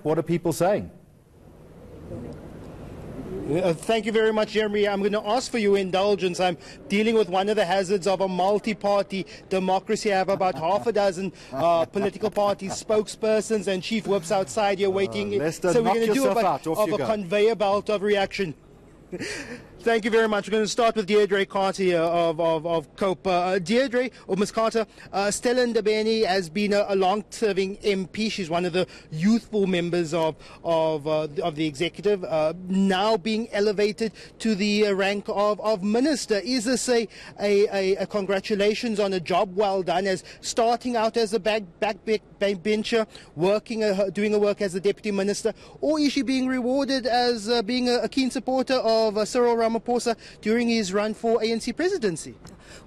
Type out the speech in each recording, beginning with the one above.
What are people saying? Thank you very much, Jeremy. I'm going to ask for your indulgence. I'm dealing with one of the hazards of a multi-party democracy. I have about half a dozen political party spokespersons and chief whips outside here waiting. Lester, so we're going to do a conveyor belt of reaction. Thank you very much. We're going to start with Deirdre Carter here of COPE. Deirdre, or Ms. Carter, Stella Ndabeni has been a long-serving MP. She's one of the youthful members of the executive, now being elevated to the rank of minister. Is this a congratulations on a job well done, as starting out as a backbencher, doing her work as a deputy minister, or is she being rewarded as being a keen supporter of Cyril Ramaphosa during his run for ANC presidency?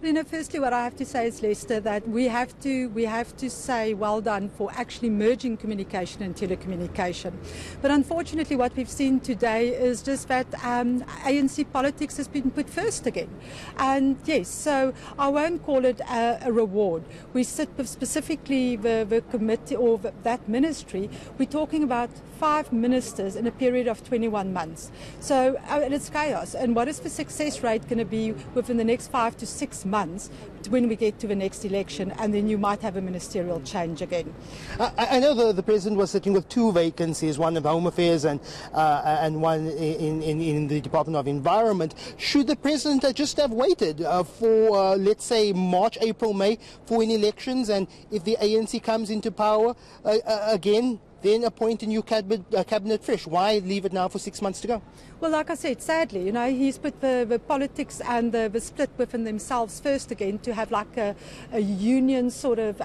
Well, firstly, what I have to say is, Lester, that we have to say well done for actually merging communication and telecommunication. But unfortunately, what we've seen today is just that ANC politics has been put first again. And yes, so I won't call it a reward. We sit with specifically the committee or that ministry. We're talking about 5 ministers in a period of 21 months. So and it's chaos. And what is the success rate going to be within the next 5 to 6 months when we get to the next election, and then you might have a ministerial change again? I know the president was sitting with 2 vacancies, one in Home Affairs and one in the Department of Environment. Should the president just have waited for, let's say, March, April, May for any elections, and if the ANC comes into power again, then appoint a new cabinet fresh? Why leave it now for 6 months to go? Well, like I said, sadly, he's put the politics and the split within themselves first again to have like a union sort of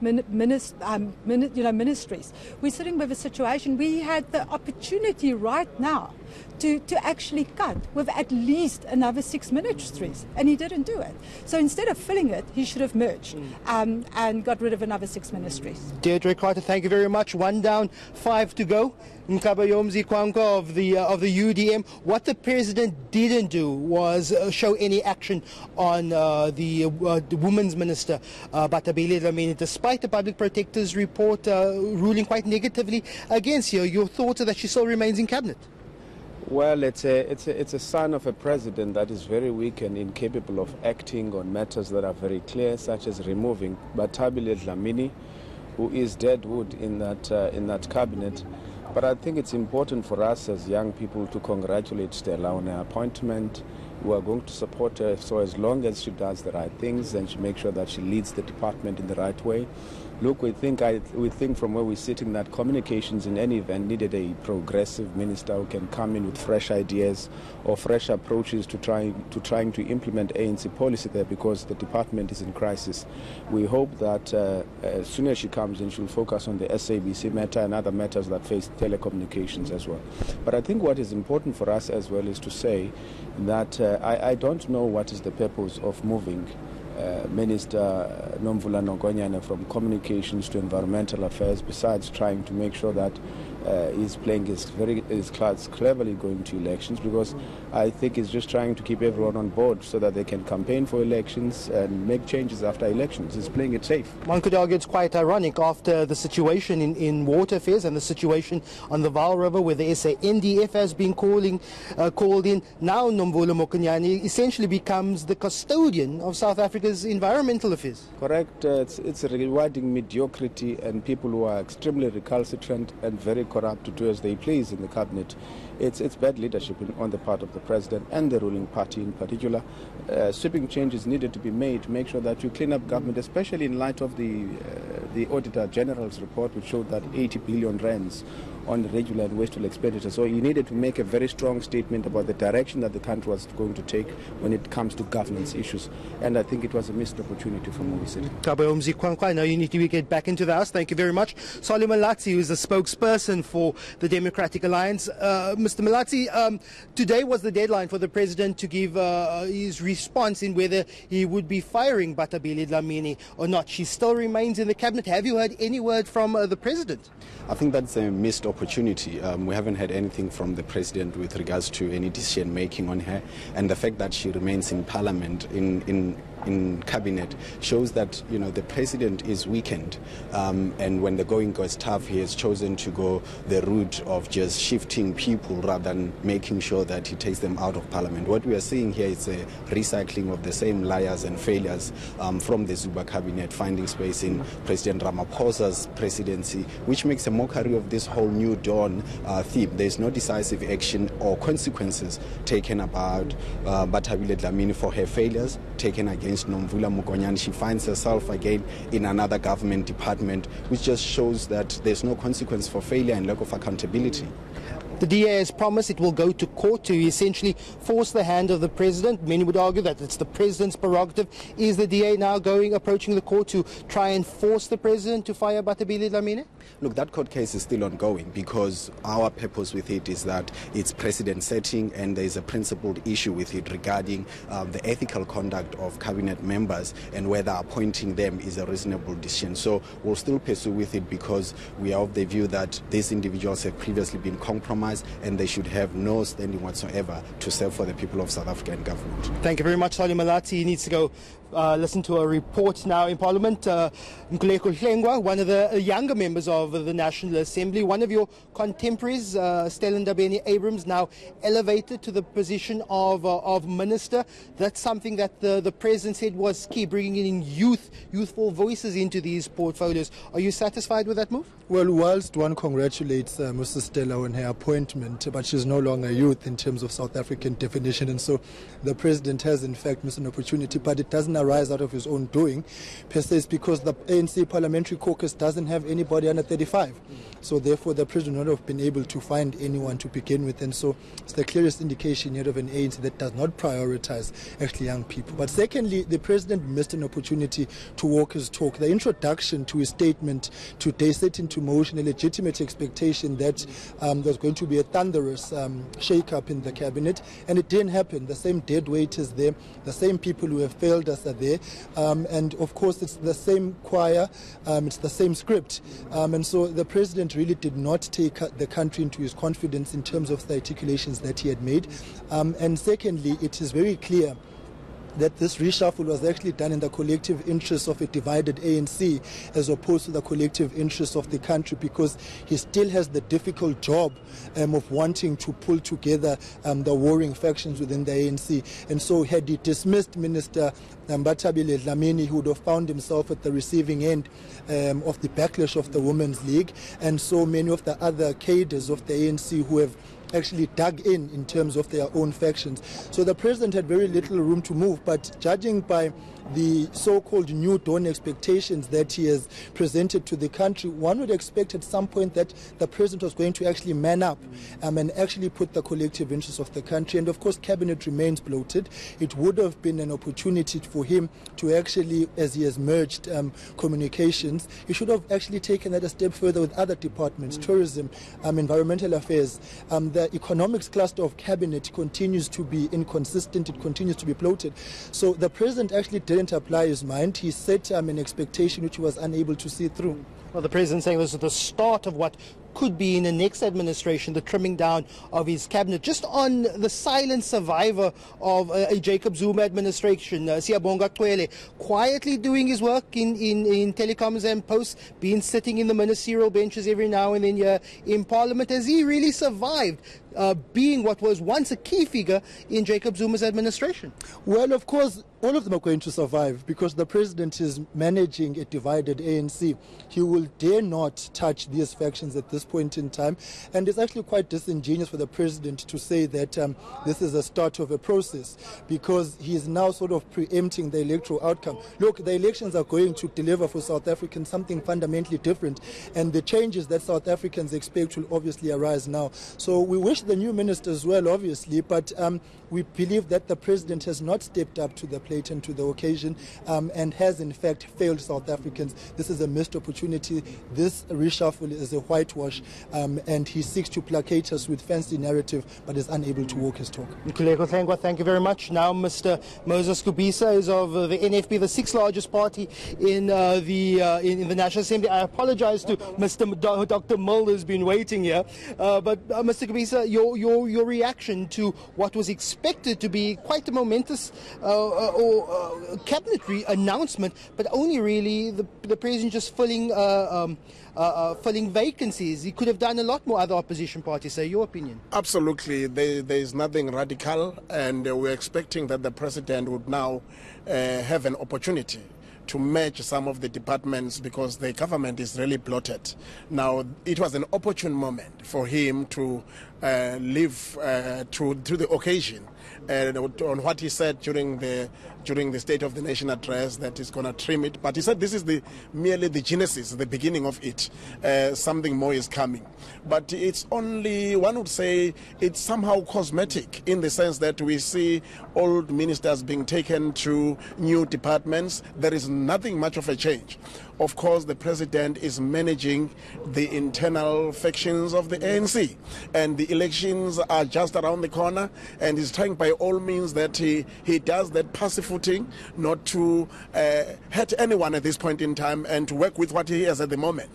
ministries. We're sitting with a situation. We had the opportunity right now to actually cut with at least another 6 ministries, and he didn't do it. So instead of filling it, he should have merged and got rid of another 6 ministries. Deirdre Carter, thank you very much. 1 down, 5 to go. Nkabayomzi Kwankwa of the UDM. What the president didn't do was show any action on the women's minister, Batabile Dlamini, despite the public protector's report ruling quite negatively against her. Your thoughts are that she still remains in cabinet? Well, it's a sign of a president that is very weak and incapable of acting on matters that are very clear, such as removing Batabile Dlamini, who is dead wood in that cabinet. But I think it's important for us as young people to congratulate Stella on her appointment. We are going to support her so as long as she does the right things and she makes sure that she leads the department in the right way. Look, we think from where we're sitting that communications in any event needed a progressive minister who can come in with fresh ideas or fresh approaches to trying to implement ANC policy there, because the department is in crisis. We hope that as soon as she comes in, she'll focus on the SABC matter and other matters that face telecommunications as well. But I think what is important for us as well is to say that I don't know what is the purpose of moving Minister Nomvula Nongonyane from communications to environmental affairs, besides trying to make sure that he's playing his cards cleverly going to elections, because I think he's just trying to keep everyone on board so that they can campaign for elections and make changes after elections. He's playing it safe. One could argue it's quite ironic after the situation in water affairs and the situation on the Vaal River, where the NDF has been called in. Now Nomvula Nongonyane essentially becomes the custodian of South Africa's environmental affairs. Correct. It's rewarding mediocrity and people who are extremely recalcitrant and very corrupt to do as they please in the cabinet. It's bad leadership on the part of the president and the ruling party in particular. Sweeping changes needed to be made to make sure that you clean up government, especially in light of the Auditor General's report, which showed that 80 billion rands on regular and wasteful expenditure. So he needed to make a very strong statement about the direction that the country was going to take when it comes to governance issues. And I think it was a missed opportunity from where we sit. Kabayomzi Kwankwa, now you need to get back into the house. Thank you very much. Solly Malatsi, who is the spokesperson for the Democratic Alliance. Mr. Malatsi, today was the deadline for the president to give his response in whether he would be firing Batabile Dlamini or not. She still remains in the cabinet. Have you heard any word from the president? I think that's a missed opportunity. We haven't had anything from the president with regards to any decision making on her, and the fact that she remains in parliament in in cabinet shows that, you know, the president is weakened, and when the going goes tough, he has chosen to go the route of just shifting people rather than making sure that he takes them out of parliament. What we are seeing here is a recycling of the same liars and failures from the Zuma cabinet, finding space in President Ramaphosa's presidency, which makes a mockery of this whole new dawn theme. There is no decisive action or consequences taken about Bathabile Dlamini for her failures, taken against Nomvula Mokonyane. She finds herself again in another government department, which just shows that there's no consequence for failure and lack of accountability. The DA has promised it will go to court to essentially force the hand of the president. Many would argue that it's the president's prerogative. Is the DA now approaching the court to try and force the president to fire Bathabile Dlamini? Look, that court case is still ongoing because our purpose with it is that it's precedent setting, and there is a principled issue with it regarding the ethical conduct of cabinet members and whether appointing them is a reasonable decision. So we'll still pursue with it because we are of the view that these individuals have previously been compromised and they should have no standing whatsoever to serve for the people of South African government. Thank you very much, Sali Malati. He needs to go listen to a report now in Parliament. Nkuleko Hlengwa, one of the younger members of the National Assembly, one of your contemporaries, Stella Ndabeni-Abrahams, now elevated to the position of minister. That's something that the president said was key, bringing in youthful voices into these portfolios. Are you satisfied with that move? Well, whilst one congratulates Mrs. Stella on her appointment, but she's no longer youth in terms of South African definition, and so the president has in fact missed an opportunity, but it doesn't arise out of his own doing per se. It's because the ANC parliamentary caucus doesn't have anybody under 35, so therefore the president would not have been able to find anyone to begin with, and so it's the clearest indication here of an ANC that does not prioritize actually young people. But secondly, the president missed an opportunity to walk his talk. The introduction to his statement today set into motion a legitimate expectation that there's going to be a thunderous shake-up in the cabinet, and it didn't happen. The same dead weight is there, the same people who have failed us are there, and of course it's the same choir, it's the same script, and so the president really did not take the country into his confidence in terms of the articulations that he had made, and secondly, it is very clear that this reshuffle was actually done in the collective interests of a divided ANC as opposed to the collective interests of the country, because he still has the difficult job of wanting to pull together the warring factions within the ANC. And so had he dismissed Minister Bathabile Dlamini, he would have found himself at the receiving end of the backlash of the Women's League and so many of the other cadres of the ANC who have actually dug in terms of their own factions. So the president had very little room to move, but judging by the so-called new dawn expectations that he has presented to the country, one would expect at some point that the president was going to actually man up and actually put the collective interests of the country. And of course, cabinet remains bloated. It would have been an opportunity for him to actually, as he has merged communications, he should have actually taken that a step further with other departments, tourism, environmental affairs. The economics cluster of cabinet continues to be inconsistent. It continues to be bloated. So the president actually didn't apply his mind. He set an expectation which he was unable to see through. Well, the president saying this is the start of what could be in the next administration, the trimming down of his cabinet. Just on the silent survivor of a Jacob Zuma administration, Siyabonga Cwele, quietly doing his work in telecoms and posts, been sitting in the ministerial benches every now and then in Parliament. Has he really survived being what was once a key figure in Jacob Zuma's administration? Well, of course, all of them are going to survive because the president is managing a divided ANC. He will dare not touch these factions at this point in time, and it's actually quite disingenuous for the president to say that this is a start of a process, because he is now sort of preempting the electoral outcome. Look, the elections are going to deliver for South Africans something fundamentally different, and the changes that South Africans expect will obviously arise now. So we wish the new minister as well, obviously, but we believe that the president has not stepped up to the plate and to the occasion and has in fact failed South Africans. This is a missed opportunity. Party, this reshuffle is a whitewash, and he seeks to placate us with fancy narrative, but is unable to walk his talk. Thank you very much. Now, Mr. Moses Kubisa is of the NFP, the sixth largest party in the National Assembly. I apologize to Dr. Mulder, who's been waiting here. But Mr. Kubisa, your reaction to what was expected to be quite a momentous cabinet announcement, but only really the president just filling vacancies. He could have done a lot more, other opposition parties say. Your opinion? Absolutely. There is nothing radical, and we're expecting that the president would now have an opportunity to merge some of the departments because the government is really bloated. Now, it was an opportune moment for him to live to the occasion on what he said during the State of the Nation address, that he's going to trim it. But he said this is merely the genesis, the beginning of it. Something more is coming. But it's only, one would say, it's somehow cosmetic in the sense that we see old ministers being taken to new departments. There is nothing much of a change. Of course, the president is managing the internal factions of the ANC, and the elections are just around the corner, and he's trying by all means that he does that passive footing, not to hurt anyone at this point in time, and to work with what he has at the moment.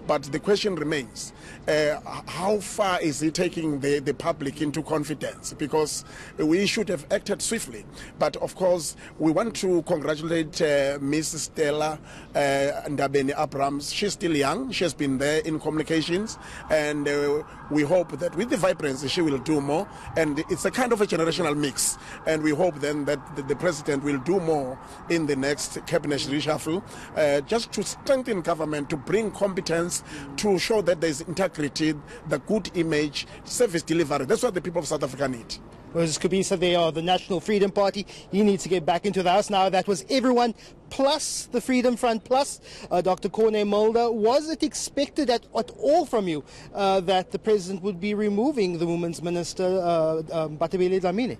But the question remains, how far is he taking the public into confidence? Because we should have acted swiftly. But of course, we want to congratulate Ms. Stella Ndabeni Abrams. She's still young. She has been there in communications, and we hope that with the vibrancy she will do more. And it's a kind of a generational mix, and we hope then that the president will do more in the next cabinet reshuffle, just to strengthen government, to bring competence, to show that there is integrity, the good image, service delivery. That's what the people of South Africa need. Moses Kubisa, they are the National Freedom Party. He needs to get back into the House now. That was everyone plus the Freedom Front plus Dr. Corne Mulder. Was it expected at all from you that the president would be removing the Women's Minister, Bathabile Dlamini?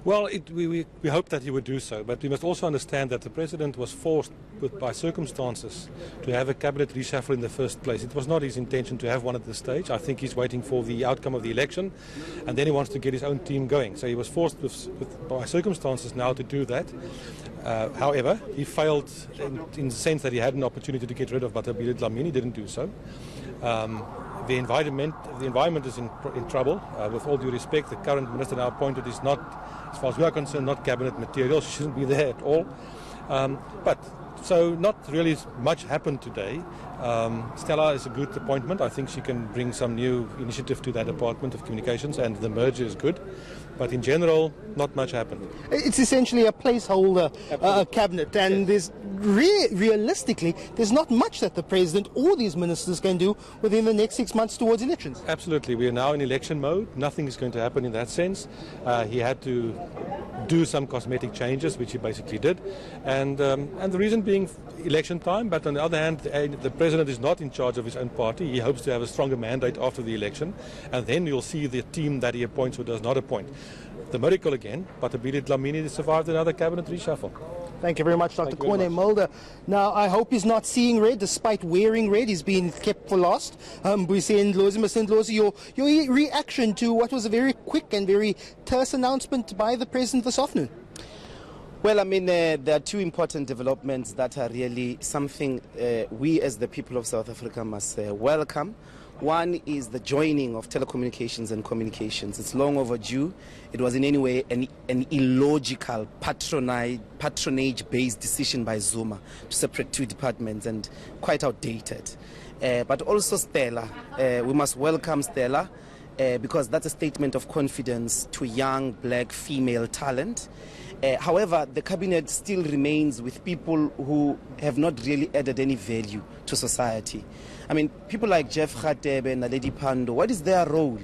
Well, we hope that he would do so, but we must also understand that the president was forced by circumstances to have a cabinet reshuffle in the first place. It was not his intention to have one at this stage. I think he's waiting for the outcome of the election, and then he wants to get his own team going. So he was forced by circumstances now to do that. However, he failed in the sense that he had an opportunity to get rid of Bathabile Dlamini, didn't do so. The environment is in trouble. With all due respect, the current minister now appointed is not, as far as we are concerned, not cabinet material. She shouldn't be there at all. So not really much happened today. Stella is a good appointment. I think she can bring some new initiative to that Department of Communications, and the merger is good. But in general, not much happened. It's essentially a placeholder cabinet, and there's realistically, there's not much that the president or these ministers can do within the next 6 months towards elections. Absolutely. We are now in election mode. Nothing is going to happen in that sense. He had to do some cosmetic changes, which he basically did. And the reason being election time, but on the other hand, the president is not in charge of his own party. He hopes to have a stronger mandate after the election, and then you'll see the team that he appoints or does not appoint. The miracle again, Bathabile Dlamini survived another cabinet reshuffle. Thank you very much, Dr. Corne Mulder. Now, I hope he's not seeing red, despite wearing red. He's been kept for last. Mr. Ndlozi, your reaction to what was a very quick and very terse announcement by the president this afternoon? Well, I mean, there are two important developments that are really something we as the people of South Africa must welcome. One is the joining of telecommunications and communications. It's long overdue. It was in any way an illogical, patronage-based decision by Zuma to separate two departments, and quite outdated. But also Stella. We must welcome Stella because that's a statement of confidence to young black female talent. However, the cabinet still remains with people who have not really added any value to society. I mean, people like Jeff Radebe and Naledi Pandor, what is their role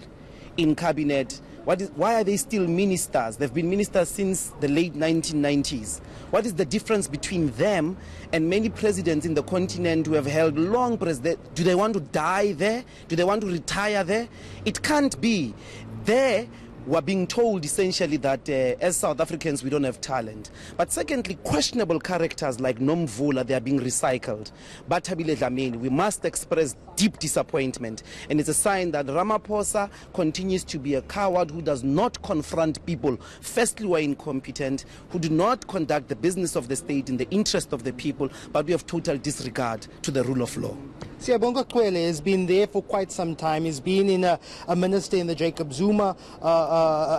in cabinet? Why are they still ministers? They've been ministers since the late 1990s. What is the difference between them and many presidents in the continent who have held long presidency? Do they want to die there? Do they want to retire there? It can't be. There, we're being told essentially that as South Africans we don't have talent. But secondly, questionable characters like Nomvula, they are being recycled. But Thabile Dlamini, we must express deep disappointment, and it's a sign that Ramaphosa continues to be a coward who does not confront people, firstly who are incompetent, who do not conduct the business of the state in the interest of the people, but we have total disregard to the rule of law. Siyabonga Kwele has been there for quite some time. He's been in a minister in the Jacob Zuma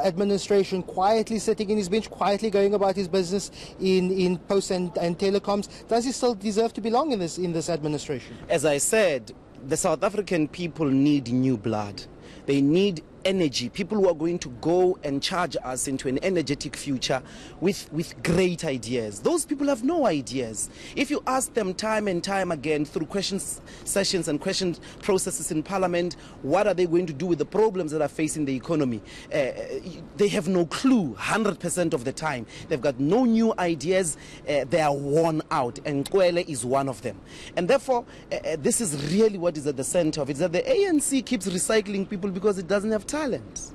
administration, quietly sitting in his bench, quietly going about his business in posts and telecoms. Does he still deserve to belong in this administration? As I said, the South African people need new blood. They need energy, people who are going to go and charge us into an energetic future with great ideas. Those people have no ideas. If you ask them time and time again through question sessions and question processes in Parliament, what are they going to do with the problems that are facing the economy? They have no clue 100% of the time. They've got no new ideas. They are worn out, and Kwele is one of them. And therefore, this is really what is at the center of it, is that the ANC keeps recycling people because it doesn't have talent.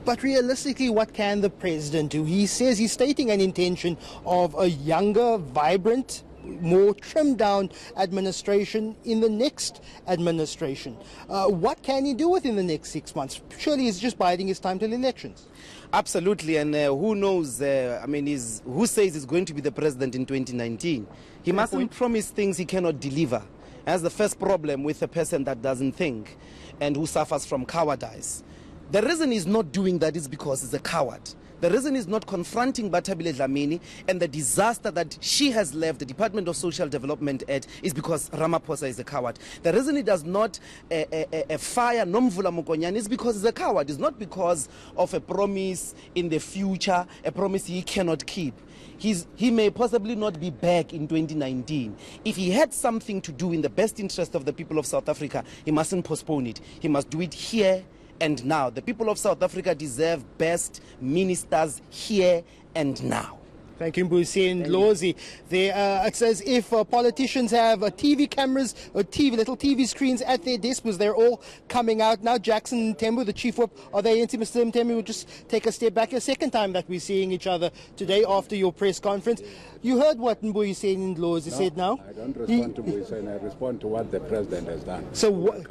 But realistically, what can the president do? He says he's stating an intention of a younger, vibrant, more trimmed down administration in the next administration. What can he do within the next 6 months? Surely he's just biding his time till elections. Absolutely, and who knows, who says he's going to be the president in 2019? He mustn't promise things he cannot deliver. That's the first problem with a person that doesn't think and who suffers from cowardice. The reason he's not doing that is because he's a coward. The reason he's not confronting Thabile Dlamini and the disaster that she has left the Department of Social Development at is because Ramaphosa is a coward. The reason he does not fire Nomvula Mokonyane is because he's a coward. It's not because of a promise in the future, a promise he cannot keep. He may possibly not be back in 2019. If he had something to do in the best interest of the people of South Africa, he mustn't postpone it. He must do it here and now. The people of South Africa deserve best ministers here and now. Thank you, Mbusi and Lozi. It's as if politicians have TV cameras or little TV screens at their desks because they're all coming out now. Jackson Tembu, the chief whip of the ANC, Mr. Tembu, will just take a step back. A second time that we're seeing each other today after your press conference. You heard what Mbusi and Lozi said now? I don't respond to Mbusi, I respond to what the president has done. So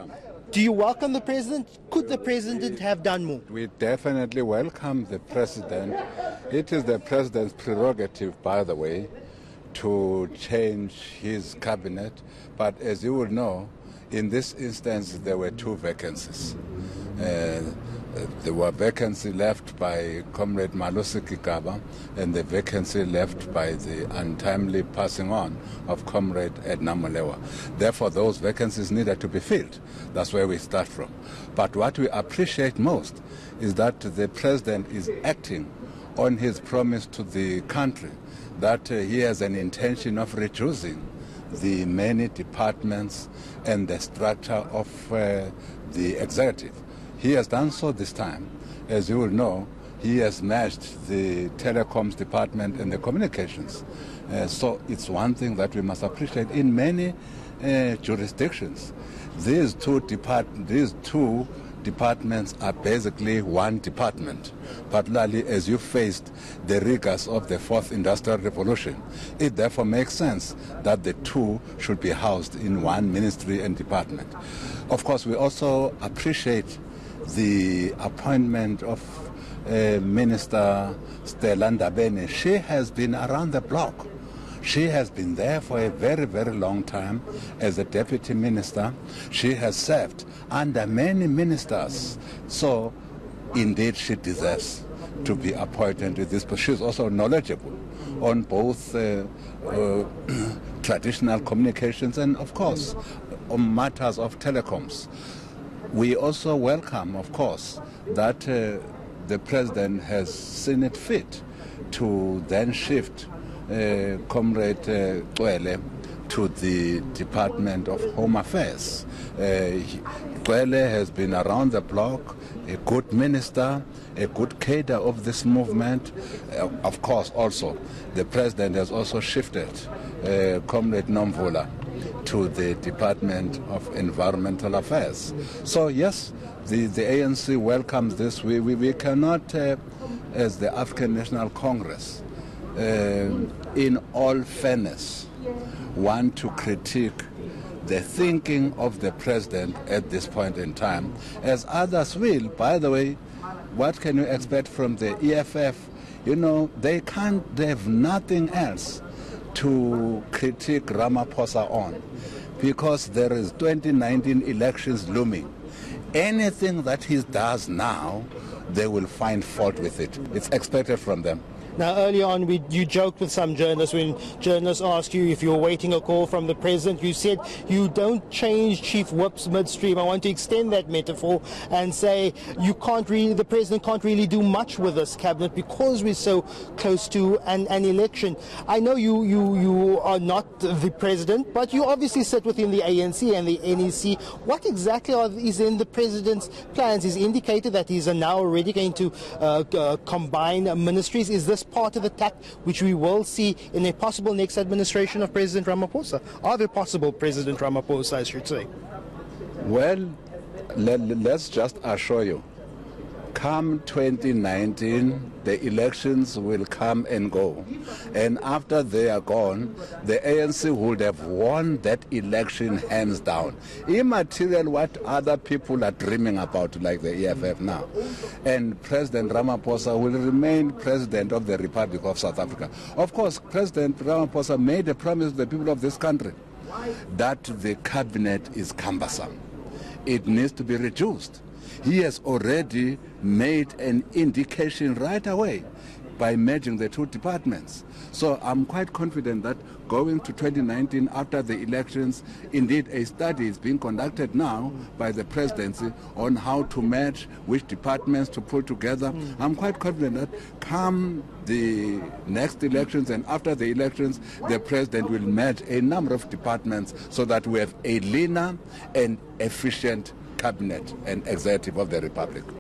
do you welcome the president? Could the president have done more? We definitely welcome the president. It is the president's prerogative, by the way, to change his cabinet. But as you will know, in this instance, there were two vacancies. There were vacancy left by Comrade Malusi Kigaba and the vacancy left by the untimely passing on of Comrade Edna Molewa. Therefore, those vacancies needed to be filled. That's where we start from. But what we appreciate most is that the president is acting on his promise to the country that he has an intention of reducing the many departments and the structure of the executive. He has done so this time. As you will know, he has merged the telecoms department and the communications. So it's one thing that we must appreciate. In many jurisdictions, these two departments are basically one department. Particularly as you faced the rigors of the fourth industrial revolution, it therefore makes sense that the two should be housed in one ministry and department. Of course, we also appreciate the appointment of Minister Stella Ndabeni. She has been around the block. She has been there for a very, very long time as a deputy minister. She has served under many ministers. So, indeed, she deserves to be appointed to this. But she's also knowledgeable on both traditional communications and, of course, on matters of telecoms. We also welcome, of course, that the president has seen it fit to then shift Comrade Kwele to the Department of Home Affairs. Kwele has been around the block, a good minister, a good cadre of this movement. Of course, also, the president has also shifted Comrade Nomvula to the Department of Environmental Affairs. So yes, the ANC welcomes this. We cannot, as the African National Congress, in all fairness, want to critique the thinking of the president at this point in time, as others will. By the way, what can you expect from the EFF? You know, they have nothing else to critique Ramaphosa on, because there is 2019 elections looming. Anything that he does now, they will find fault with it. It's expected from them. Now, earlier on, you joked with some journalists when journalists asked you if you were waiting a call from the president. You said you don't change chief whips midstream. I want to extend that metaphor and say the president can't really do much with this cabinet because we're so close to an election. I know you are not the president, but you obviously sit within the ANC and the NEC. What exactly is in the president's plans? He's indicated that he's now already going to combine ministries. Is this part of the tact which we will see in a possible next administration of President Ramaphosa? Are there possible President Ramaphosa, I should say? Well, let's just assure you, come 2019, the elections will come and go. And after they are gone, the ANC would have won that election hands down. Immaterial what other people are dreaming about, like the EFF now. And President Ramaphosa will remain President of the Republic of South Africa. Of course, President Ramaphosa made a promise to the people of this country that the cabinet is cumbersome. It needs to be reduced. He has already made an indication right away by merging the two departments. So I'm quite confident that going to 2019 after the elections, indeed a study is being conducted now by the presidency on how to merge, which departments to put together. I'm quite confident that come the next elections and after the elections, the president will merge a number of departments so that we have a leaner and efficient cabinet and executive of the Republic.